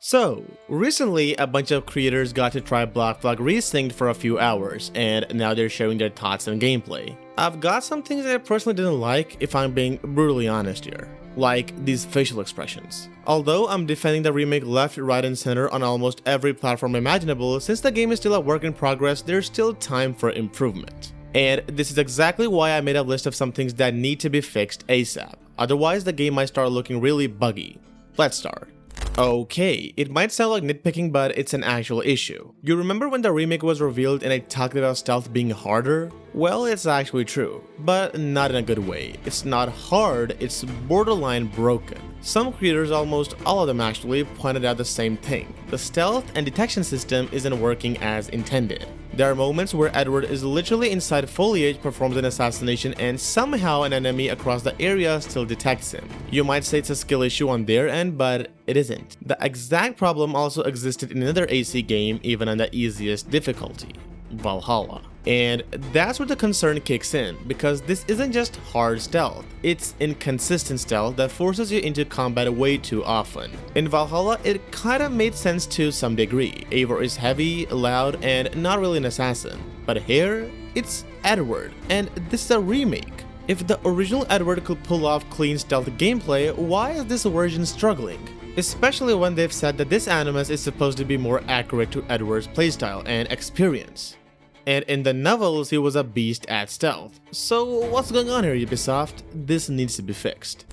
So, recently a bunch of creators got to try Black Flag Resynced for a few hours, and now they're sharing their thoughts and gameplay. I've got some things that I personally didn't like, if I'm being brutally honest here. Like these facial expressions. Although I'm defending the remake left, right, and center on almost every platform imaginable, since the game is still a work in progress, there's still time for improvement. And this is exactly why I made a list of some things that need to be fixed ASAP, otherwise the game might start looking really buggy. Let's start. Okay, it might sound like nitpicking, but it's an actual issue. You remember when the remake was revealed and I talked about stealth being harder? Well, it's actually true, but not in a good way. It's not hard, it's borderline broken. Some creators, almost all of them actually, pointed out the same thing. The stealth and detection system isn't working as intended. There are moments where Edward is literally inside foliage, performs an assassination, and somehow an enemy across the area still detects him. You might say it's a skill issue on their end, but it isn't. The exact problem also existed in another AC game, even on the easiest difficulty, Valhalla. And that's where the concern kicks in, because this isn't just hard stealth, it's inconsistent stealth that forces you into combat way too often. In Valhalla, it kinda made sense to some degree. Eivor is heavy, loud, and not really an assassin. But here, it's Edward, and this is a remake. If the original Edward could pull off clean stealth gameplay, why is this version struggling? Especially when they've said that this animus is supposed to be more accurate to Edward's playstyle and experience. And in the novels, he was a beast at stealth. So what's going on here, Ubisoft? This needs to be fixed.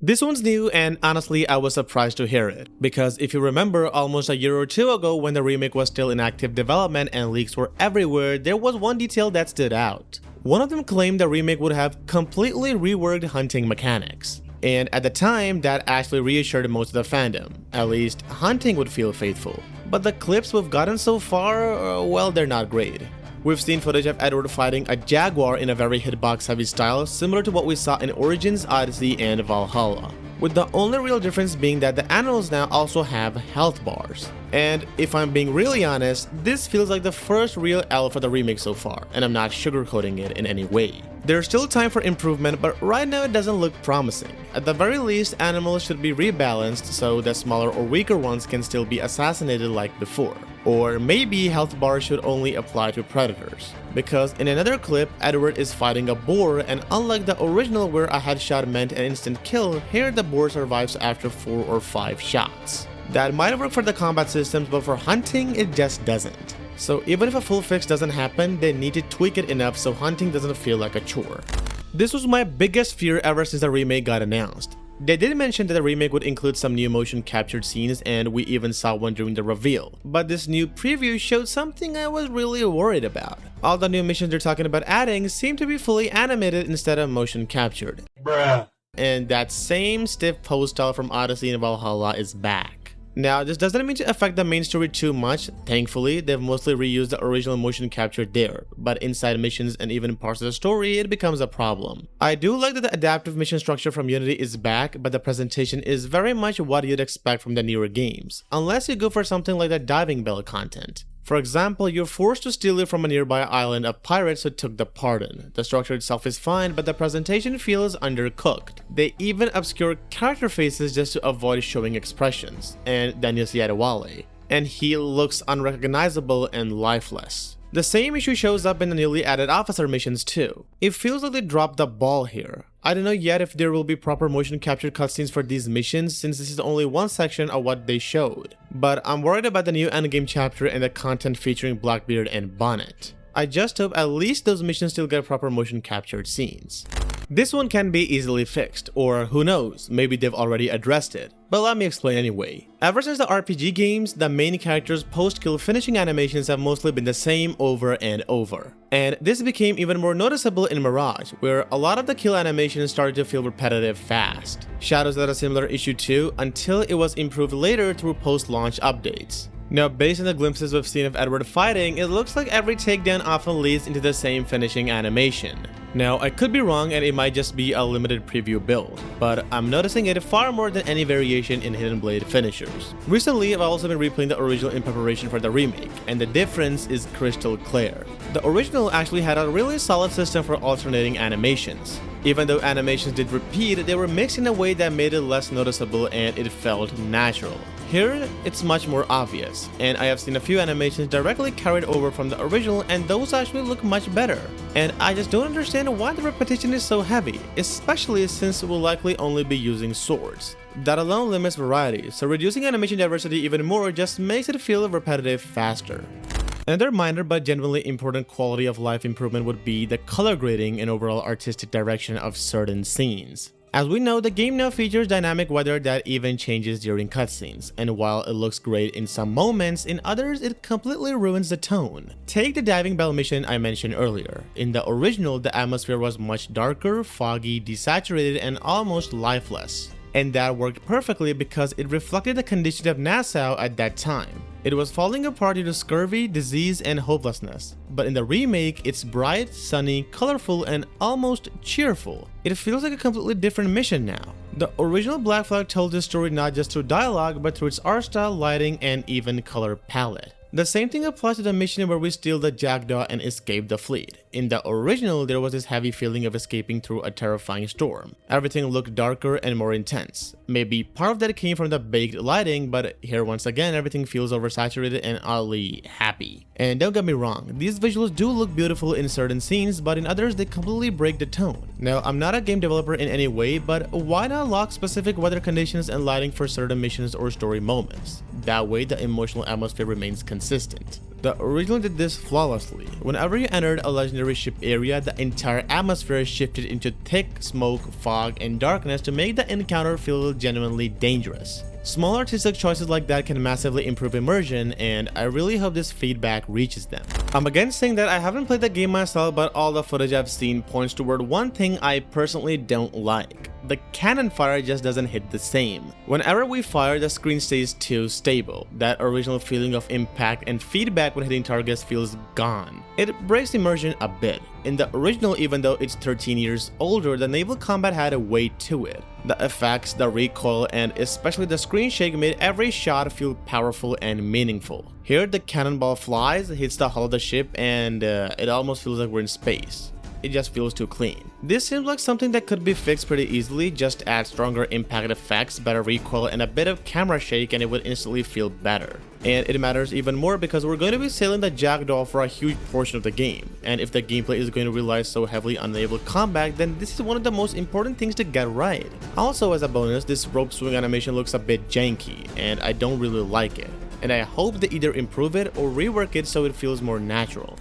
This one's new, and honestly I was surprised to hear it, because if you remember, almost a year or two ago when the remake was still in active development and leaks were everywhere, there was one detail that stood out. One of them claimed the remake would have completely reworked hunting mechanics. And at the time, that actually reassured most of the fandom. At least, hunting would feel faithful. But the clips we've gotten so far, well, they're not great. We've seen footage of Edward fighting a jaguar in a very hitbox-heavy style, similar to what we saw in Origins, Odyssey, and Valhalla, with the only real difference being that the animals now also have health bars. And if I'm being really honest, this feels like the first real L for the remake so far, and I'm not sugarcoating it in any way. There's still time for improvement, but right now it doesn't look promising. At the very least, animals should be rebalanced so that smaller or weaker ones can still be assassinated like before. Or maybe health bars should only apply to predators. Because in another clip, Edward is fighting a boar, and unlike the original where a headshot meant an instant kill, here the boar survives after 4 or 5 shots. That might work for the combat systems, but for hunting, it just doesn't. So even if a full fix doesn't happen, they need to tweak it enough so hunting doesn't feel like a chore. This was my biggest fear ever since the remake got announced. They did mention that the remake would include some new motion captured scenes, and we even saw one during the reveal. But this new preview showed something I was really worried about. All the new missions they're talking about adding seem to be fully animated instead of motion captured. Bruh. And that same stiff pose style from Odyssey and Valhalla is back. Now, this doesn't mean to affect the main story too much. Thankfully, they've mostly reused the original motion capture there, but inside missions and even parts of the story, it becomes a problem. I do like that the adaptive mission structure from Unity is back, but the presentation is very much what you'd expect from the newer games, unless you go for something like the diving bell content. For example, you're forced to steal it from a nearby island of pirates who took the pardon. The structure itself is fine, but the presentation feels undercooked. They even obscure character faces just to avoid showing expressions. And then you see Adewale, and he looks unrecognizable and lifeless. The same issue shows up in the newly added officer missions too. It feels like they dropped the ball here. I don't know yet if there will be proper motion captured cutscenes for these missions, since this is only one section of what they showed. But I'm worried about the new endgame chapter and the content featuring Blackbeard and Bonnet. I just hope at least those missions still get proper motion captured scenes. This one can be easily fixed, or who knows, maybe they've already addressed it. But let me explain anyway. Ever since the RPG games, the main character's post-kill finishing animations have mostly been the same over and over. And this became even more noticeable in Mirage, where a lot of the kill animations started to feel repetitive fast. Shadows had a similar issue too, until it was improved later through post-launch updates. Now, based on the glimpses we've seen of Edward fighting, it looks like every takedown often leads into the same finishing animation. Now, I could be wrong and it might just be a limited preview build, but I'm noticing it far more than any variation in Hidden Blade finishers. Recently, I've also been replaying the original in preparation for the remake, and the difference is crystal clear. The original actually had a really solid system for alternating animations. Even though animations did repeat, they were mixed in a way that made it less noticeable and it felt natural. Here, it's much more obvious, and I have seen a few animations directly carried over from the original, and those actually look much better. And I just don't understand why the repetition is so heavy, especially since we'll likely only be using swords. That alone limits variety, so reducing animation diversity even more just makes it feel repetitive faster. Another minor but genuinely important quality of life improvement would be the color grading and overall artistic direction of certain scenes. As we know, the game now features dynamic weather that even changes during cutscenes, and while it looks great in some moments, in others it completely ruins the tone. Take the diving bell mission I mentioned earlier. In the original, the atmosphere was much darker, foggy, desaturated, and almost lifeless. And that worked perfectly because it reflected the condition of Nassau at that time. It was falling apart due to scurvy, disease, and hopelessness. But in the remake, it's bright, sunny, colorful, and almost cheerful. It feels like a completely different mission now. The original Black Flag told this story not just through dialogue, but through its art style, lighting, and even color palette. The same thing applies to the mission where we steal the jackdaw and escape the fleet. In the original, there was this heavy feeling of escaping through a terrifying storm. Everything looked darker and more intense. Maybe part of that came from the baked lighting, but here once again everything feels oversaturated and oddly happy. And don't get me wrong, these visuals do look beautiful in certain scenes, but in others they completely break the tone. Now, I'm not a game developer in any way, but why not lock specific weather conditions and lighting for certain missions or story moments? That way the emotional atmosphere remains consistent. The original did this flawlessly. Whenever you entered a legendary ship area, the entire atmosphere shifted into thick smoke, fog, and darkness to make the encounter feel genuinely dangerous. Small artistic choices like that can massively improve immersion, and I really hope this feedback reaches them. I'm again saying that I haven't played the game myself, but all the footage I've seen points toward one thing I personally don't like. The cannon fire just doesn't hit the same. Whenever we fire, the screen stays too stable. That original feeling of impact and feedback when hitting targets feels gone. It breaks immersion a bit. In the original, even though it's 13 years older, the Naval Combat had a weight to it. The effects, the recoil, and especially the screen shake made every shot feel powerful and meaningful. Here, the cannonball flies, hits the hull of the ship, and it almost feels like we're in space. It just feels too clean. This seems like something that could be fixed pretty easily. Just add stronger impact effects, better recoil, and a bit of camera shake, and it would instantly feel better. And it matters even more because we're going to be sailing the jackdaw for a huge portion of the game, and if the gameplay is going to rely so heavily on naval combat, then this is one of the most important things to get right. Also, as a bonus, this rope swing animation looks a bit janky, and I don't really like it. And I hope they either improve it or rework it so it feels more natural.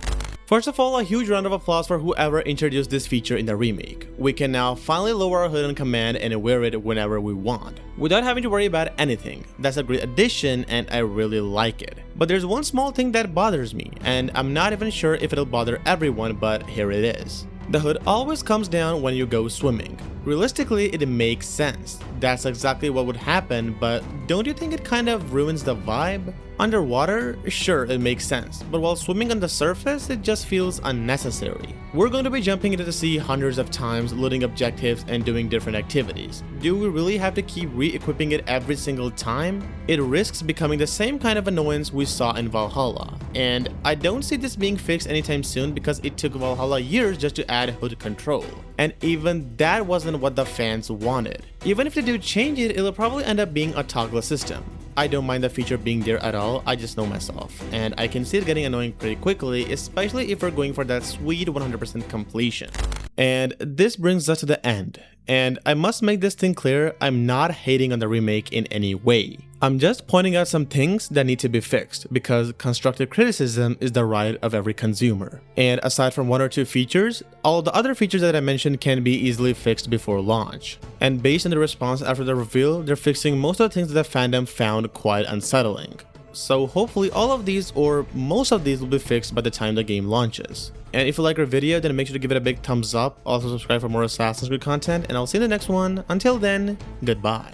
First of all, a huge round of applause for whoever introduced this feature in the remake. We can now finally lower our hood on command and wear it whenever we want, without having to worry about anything. That's a great addition and I really like it. But there's one small thing that bothers me, and I'm not even sure if it'll bother everyone, but here it is. The hood always comes down when you go swimming. Realistically, it makes sense. That's exactly what would happen, but don't you think it kind of ruins the vibe? Underwater, sure, it makes sense, but while swimming on the surface, it just feels unnecessary. We're going to be jumping into the sea hundreds of times, looting objectives, and doing different activities. Do we really have to keep re-equipping it every single time? It risks becoming the same kind of annoyance we saw in Valhalla, and I don't see this being fixed anytime soon because it took Valhalla years just to add hood control. And even that wasn't what the fans wanted. Even if they do change it, it'll probably end up being a toggle system. I don't mind the feature being there at all, I just know myself, and I can see it getting annoying pretty quickly, especially if we're going for that sweet 100% completion. And this brings us to the end, and I must make this thing clear, I'm not hating on the remake in any way. I'm just pointing out some things that need to be fixed, because constructive criticism is the right of every consumer. And aside from one or two features, all the other features that I mentioned can be easily fixed before launch. And based on the response after the reveal, they're fixing most of the things that the fandom found quite unsettling. So hopefully all of these or most of these will be fixed by the time the game launches. And if you like our video, then make sure to give it a big thumbs up, also subscribe for more Assassin's Creed content, and I'll see you in the next one. Until then, goodbye.